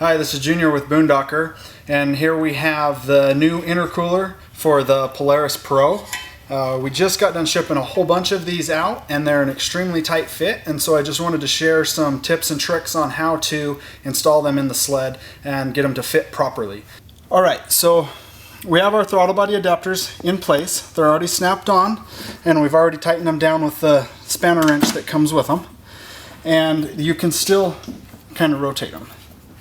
Hi, this is Junior with BoonDocker, and here we have the new intercooler for the Polaris Pro. We just got done shipping a whole bunch of these out, and they're an extremely tight fit, and so I just wanted to share some tips and tricks on how to install them in the sled and get them to fit properly. Alright, so we have our throttle body adapters in place. They're already snapped on, and we've already tightened them down with the spanner wrench that comes with them. And you can still kind of rotate them.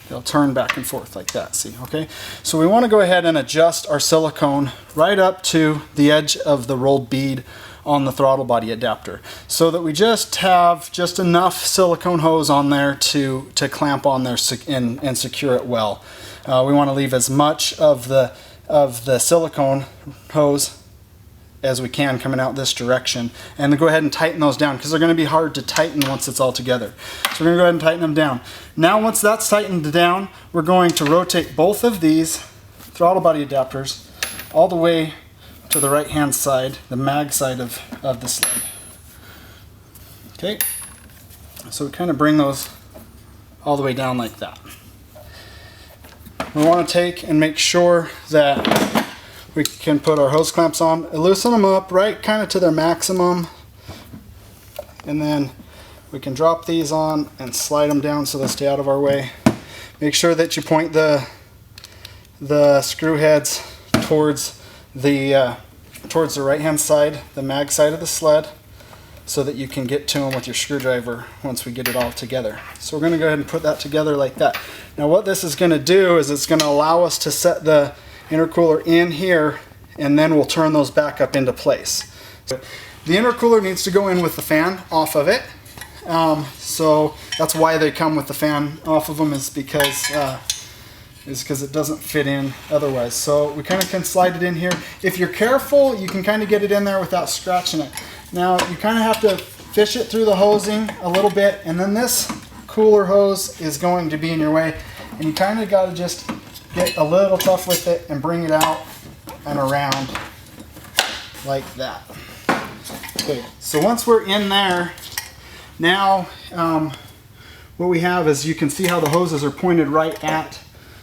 They'll turn back and forth like that, see, okay? So we want to go ahead and adjust our silicone right up to the edge of the rolled bead on the throttle body adapter, so that we just have just enough silicone hose on there to clamp on there and secure it well. We want to leave as much of the silicone hose as we can coming out this direction, and then go ahead and tighten those down because they're going to be hard to tighten once it's all together. So we're going to go ahead and tighten them down. Now once that's tightened down, we're going to rotate both of these throttle body adapters all the way to the right hand side, the mag side of the sled. Okay, so we kind of bring those all the way down like that. We want to take and make sure that we can put our hose clamps on, loosen them up right kind of to their maximum, and then we can drop these on and slide them down so they stay out of our way. Make sure that you point the screw heads towards the right hand side, the mag side of the sled, so that you can get to them with your screwdriver once we get it all together. So we're going to go ahead and put that together like that. Now what this is going to do is it's going to allow us to set the intercooler in here, and then we'll turn those back up into place. The intercooler needs to go in with the fan off of it. So that's why they come with the fan off of them, is because it doesn't fit in otherwise. So we kind of can slide it in here. If you're careful, you can kind of get it in there without scratching it. Now you kind of have to fish it through the hosing a little bit, and then this cooler hose is going to be in your way, and you kind of got to just get a little tough with it and bring it out and around like that. Okay, so once we're in there, now what we have is, you can see how the hoses are pointed right at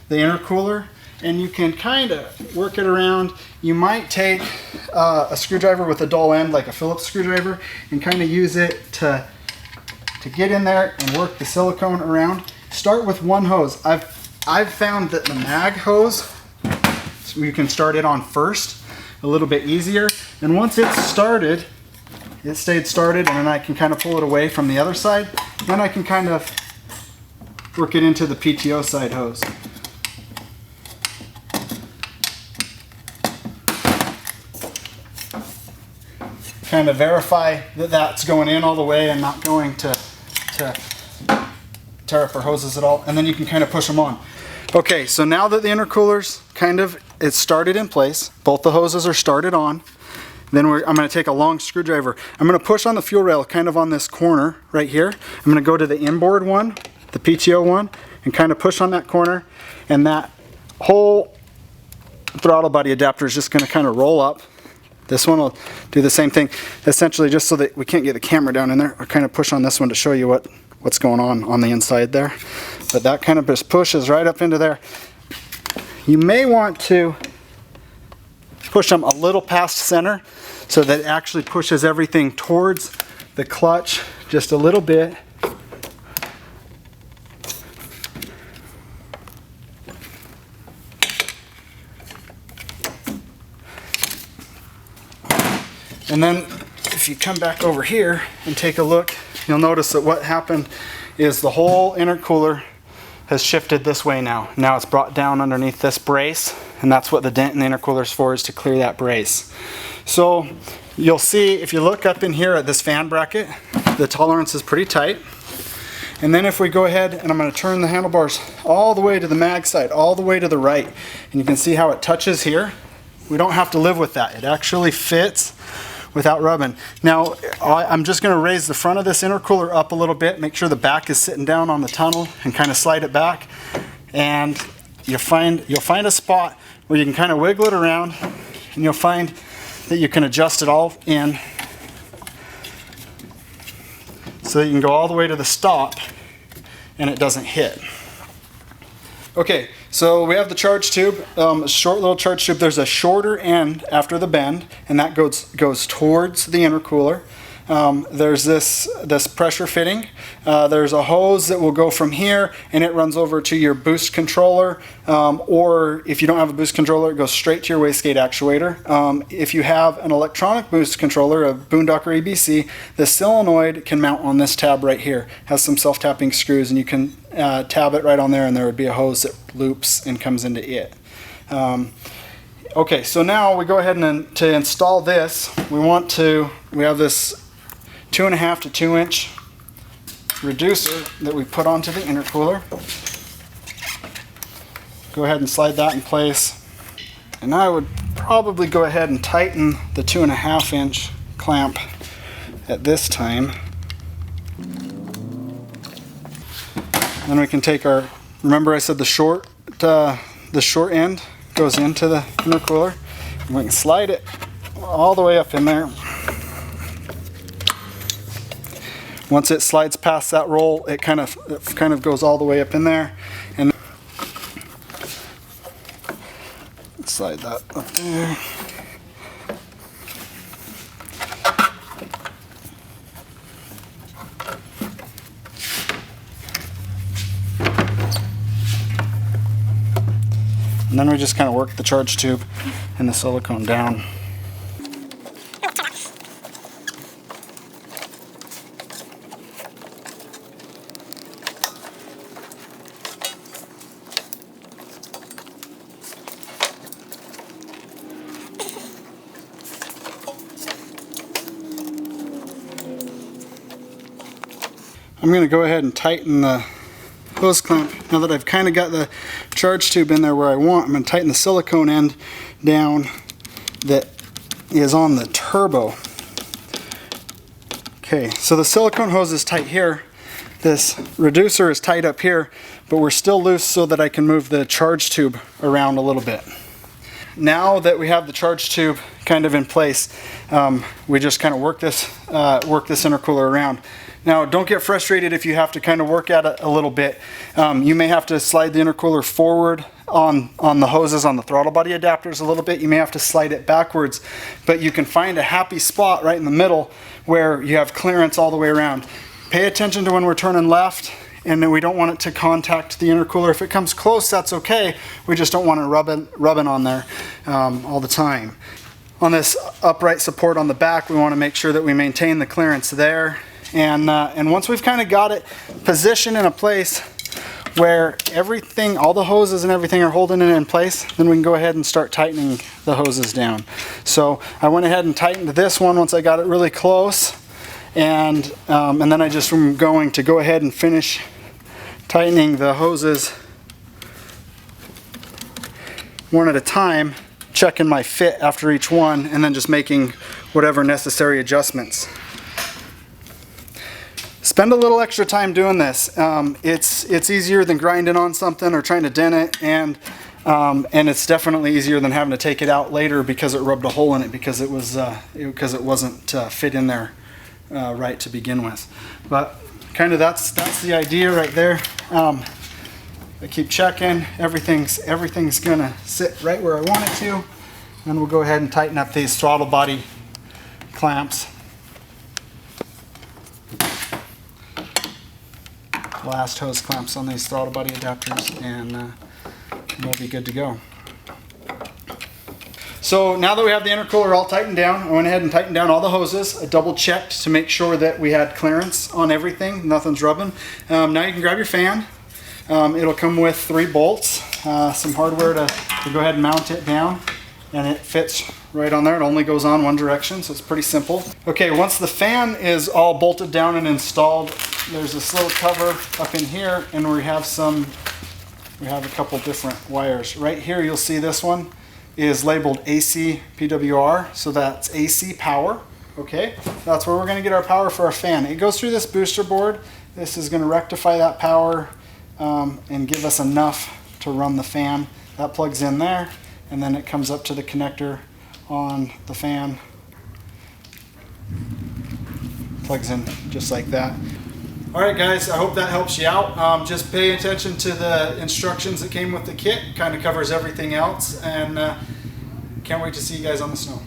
the intercooler, and you can kind of work it around. You might take a screwdriver with a dull end, like a Phillips screwdriver, and kind of use it to get in there and work the silicone around. Start with one hose. I've found that the mag hose, we can start it on first, a little bit easier. And once it's started, it stayed started, and then I can kind of pull it away from the other side. Then I can kind of work it into the PTO side hose. Kind of verify that that's going in all the way and not going to tear up our hoses at all, and then you can kind of push them on. Okay, so now that the intercooler's it's started in place, both the hoses are started on, then I'm going to take a long screwdriver. I'm going to push on the fuel rail kind of on this corner right here. I'm going to go to the inboard one, the PTO one, and kind of push on that corner, and that whole throttle body adapter is just going to kind of roll up. This one will do the same thing, essentially, just so that we can't get the camera down in there. I'll kind of push on this one to show you what's going on the inside there. But that kind of just pushes right up into there. You may want to push them a little past center so that it actually pushes everything towards the clutch just a little bit. And then if you come back over here and take a look, you'll notice that what happened is the whole intercooler has shifted this way now. Now it's brought down underneath this brace, and that's what the dent in the intercooler is for, is to clear that brace. So you'll see, if you look up in here at this fan bracket, the tolerance is pretty tight. And then if we go ahead, and I'm going to turn the handlebars all the way to the mag side, all the way to the right, and you can see how it touches here. We don't have to live with that. It actually fits without rubbing. Now I'm just going to raise the front of this intercooler up a little bit, make sure the back is sitting down on the tunnel, and kind of slide it back, and you'll find a spot where you can kind of wiggle it around, and you'll find that you can adjust it all in so that you can go all the way to the stop and it doesn't hit. Okay, so we have the charge tube, a short little charge tube. There's a shorter end after the bend, and that goes towards the intercooler. There's this pressure fitting. There's a hose that will go from here and it runs over to your boost controller, or if you don't have a boost controller, it goes straight to your wastegate actuator. If you have an electronic boost controller, a BoonDocker ABC, the solenoid can mount on this tab right here. It has some self-tapping screws, and you can tab it right on there, and there would be a hose that loops and comes into it. Okay, so now we go ahead and to install this, we have this 2.5 to 2 inch reducer that we put onto the intercooler. Go ahead and slide that in place. And I would probably go ahead and tighten the 2.5 inch clamp at this time. Then we can take our, remember I said the short end goes into the intercooler. And we can slide it all the way up in there. Once it slides past that roll, it kind of goes all the way up in there, and slide that up there. And then we just kind of work the charge tube and the silicone down. I'm going to go ahead and tighten the hose clamp. Now that I've kind of got the charge tube in there where I want, I'm going to tighten the silicone end down that is on the turbo. Okay, so the silicone hose is tight here. This reducer is tight up here, but we're still loose so that I can move the charge tube around a little bit. Now that we have the charge tube kind of in place, we just kind of work this intercooler around. Now, don't get frustrated if you have to kind of work at it a little bit. You may have to slide the intercooler forward on the hoses on the throttle body adapters a little bit. You may have to slide it backwards, but you can find a happy spot right in the middle where you have clearance all the way around. Pay attention to when we're turning left, and then we don't want it to contact the intercooler. If it comes close, that's okay. We just don't want it rubbing on there all the time. On this upright support on the back, we want to make sure that we maintain the clearance there. And once we've kind of got it positioned in a place where everything, all the hoses and everything are holding it in place, then we can go ahead and start tightening the hoses down. So I went ahead and tightened this one once I got it really close, and then I just am going to go ahead and finish tightening the hoses one at a time, checking my fit after each one, and then just making whatever necessary adjustments. Spend a little extra time doing this. It's easier than grinding on something or trying to dent it, and it's definitely easier than having to take it out later because it rubbed a hole in it because it wasn't fit in there right to begin with. But kind of that's the idea right there. I keep checking. Everything's gonna sit right where I want it to, and we'll go ahead and tighten up these throttle body clamps. Last hose clamps on these throttle body adapters, and we'll be good to go. So now that we have the intercooler all tightened down, I went ahead and tightened down all the hoses. I double checked to make sure that we had clearance on everything, nothing's rubbing. Now you can grab your fan. It'll come with 3 bolts, some hardware to go ahead and mount it down, and it fits right on there. It only goes on one direction, so it's pretty simple. Okay, once the fan is all bolted down and installed, there's this little cover up in here, and we have a couple different wires. Right here you'll see this one is labeled AC PWR, so that's AC power. Okay, that's where we're going to get our power for our fan. It goes through this booster board. This is going to rectify that power and give us enough to run the fan. That plugs in there, and then it comes up to the connector on the fan. Plugs in just like that. Alright guys, I hope that helps you out. Just pay attention to the instructions that came with the kit. Kind of covers everything else, and can't wait to see you guys on the snow.